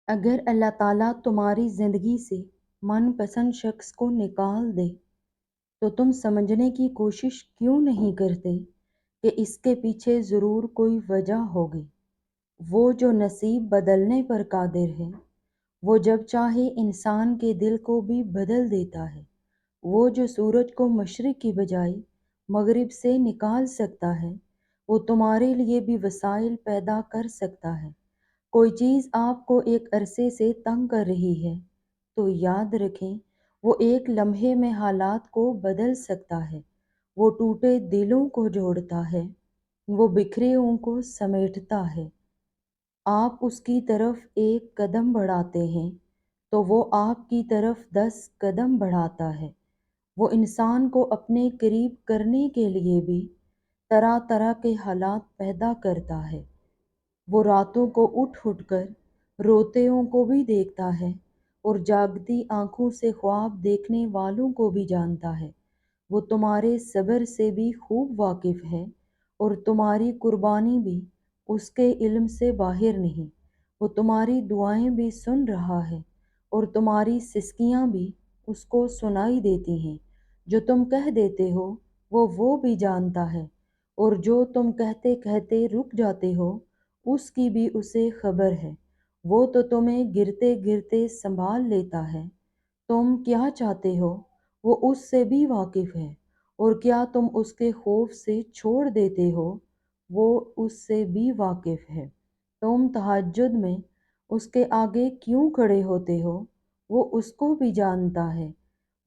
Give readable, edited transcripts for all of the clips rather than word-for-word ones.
اگر اللہ تعالیٰ تمہاری زندگی سے من پسند شخص کو نکال دے تو تم سمجھنے کی کوشش کیوں نہیں کرتے کہ اس کے پیچھے ضرور کوئی وجہ ہوگی۔ وہ جو نصیب بدلنے پر قادر ہے، وہ جب چاہے انسان کے دل کو بھی بدل دیتا ہے۔ وہ جو سورج کو مشرق کی بجائے مغرب سے نکال سکتا ہے، وہ تمہارے لیے بھی وسائل پیدا کر سکتا ہے۔ کوئی چیز آپ کو ایک عرصے سے تنگ کر رہی ہے تو یاد رکھیں وہ ایک لمحے میں حالات کو بدل سکتا ہے۔ وہ ٹوٹے دلوں کو جوڑتا ہے، وہ بکھرے کو سمیٹتا ہے۔ آپ اس کی طرف ایک قدم بڑھاتے ہیں تو وہ آپ کی طرف 10 قدم بڑھاتا ہے۔ وہ انسان کو اپنے قریب کرنے کے لیے بھی طرح طرح کے حالات پیدا کرتا ہے۔ وہ راتوں کو اٹھ اٹھ کر روتے کو بھی دیکھتا ہے اور جاگتی آنکھوں سے خواب دیکھنے والوں کو بھی جانتا ہے۔ وہ تمہارے صبر سے بھی خوب واقف ہے اور تمہاری قربانی بھی اس کے علم سے باہر نہیں۔ وہ تمہاری دعائیں بھی سن رہا ہے اور تمہاری سسکیاں بھی اس کو سنائی دیتی ہیں۔ جو تم کہہ دیتے ہو وہ بھی جانتا ہے، اور جو تم کہتے کہتے رک جاتے ہو اس کی بھی اسے خبر ہے۔ وہ تو تمہیں گرتے گرتے سنبھال لیتا ہے۔ تم کیا چاہتے ہو وہ اس سے بھی واقف ہے، اور کیا تم اس کے خوف سے چھوڑ دیتے ہو وہ اس سے بھی واقف ہے۔ تم تہجد میں اس کے آگے کیوں کھڑے ہوتے ہو وہ اس کو بھی جانتا ہے۔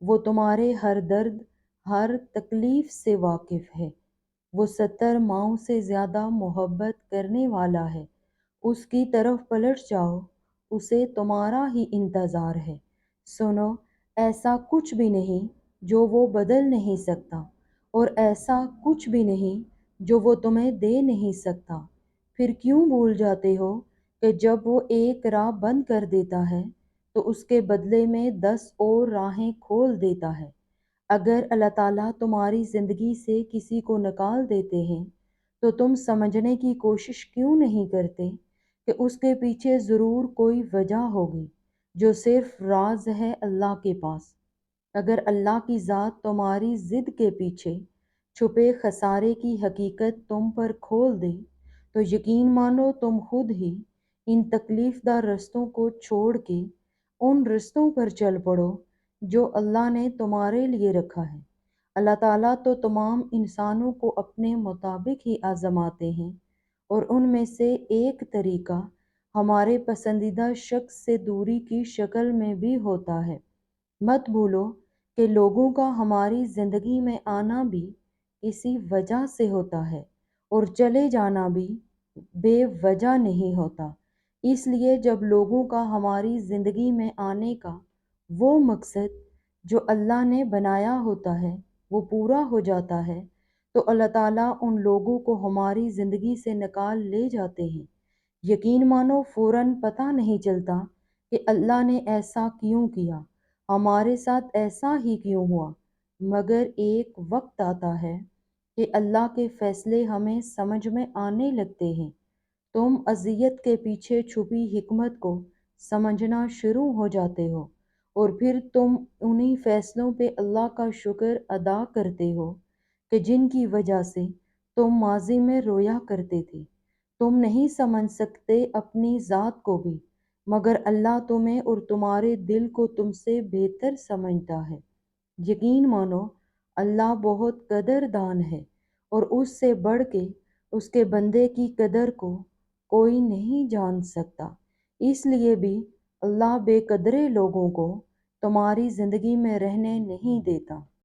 وہ تمہارے ہر درد، ہر تکلیف سے واقف ہے۔ وہ 70 ماؤں سے زیادہ محبت کرنے والا ہے۔ اس کی طرف پلٹ جاؤ، اسے تمہارا ہی انتظار ہے۔ سنو، ایسا کچھ بھی نہیں جو وہ بدل نہیں سکتا، اور ایسا کچھ بھی نہیں جو وہ تمہیں دے نہیں سکتا۔ پھر کیوں بھول جاتے ہو کہ جب وہ ایک راہ بند کر دیتا ہے تو اس کے بدلے میں 10 اور راہیں کھول دیتا ہے۔ اگر اللہ تعالیٰ تمہاری زندگی سے کسی کو نکال دیتے ہیں تو تم سمجھنے کی کوشش کیوں نہیں کرتے کہ اس کے پیچھے ضرور کوئی وجہ ہوگی جو صرف راز ہے اللہ کے پاس۔ اگر اللہ کی ذات تمہاری ضد کے پیچھے چھپے خسارے کی حقیقت تم پر کھول دے تو یقین مانو تم خود ہی ان تکلیف دہ رستوں کو چھوڑ کے ان رستوں پر چل پڑو جو اللہ نے تمہارے لیے رکھا ہے۔ اللہ تعالیٰ تو تمام انسانوں کو اپنے مطابق ہی آزماتے ہیں، اور ان میں سے ایک طریقہ ہمارے پسندیدہ شخص سے دوری کی شکل میں بھی ہوتا ہے۔ مت بھولو کہ لوگوں کا ہماری زندگی میں آنا بھی کسی وجہ سے ہوتا ہے، اور چلے جانا بھی بے وجہ نہیں ہوتا۔ اس لیے جب لوگوں کا ہماری زندگی میں آنے کا وہ مقصد جو اللہ نے بنایا ہوتا ہے وہ پورا ہو جاتا ہے تو اللہ تعالیٰ ان لوگوں کو ہماری زندگی سے نکال لے جاتے ہیں۔ یقین مانو فوراً پتہ نہیں چلتا کہ اللہ نے ایسا کیوں کیا، ہمارے ساتھ ایسا ہی کیوں ہوا، مگر ایک وقت آتا ہے کہ اللہ کے فیصلے ہمیں سمجھ میں آنے لگتے ہیں۔ تم اذیت کے پیچھے چھپی حکمت کو سمجھنا شروع ہو جاتے ہو، اور پھر تم انہی فیصلوں پہ اللہ کا شکر ادا کرتے ہو کہ جن کی وجہ سے تم ماضی میں رویا کرتے تھے۔ تم نہیں سمجھ سکتے اپنی ذات کو بھی، مگر اللہ تمہیں اور تمہارے دل کو تم سے بہتر سمجھتا ہے۔ یقین مانو اللہ بہت قدردان ہے، اور اس سے بڑھ کے اس کے بندے کی قدر کو کوئی نہیں جان سکتا۔ اس لیے بھی اللہ بے قدرے لوگوں کو تمہاری زندگی میں رہنے نہیں دیتا۔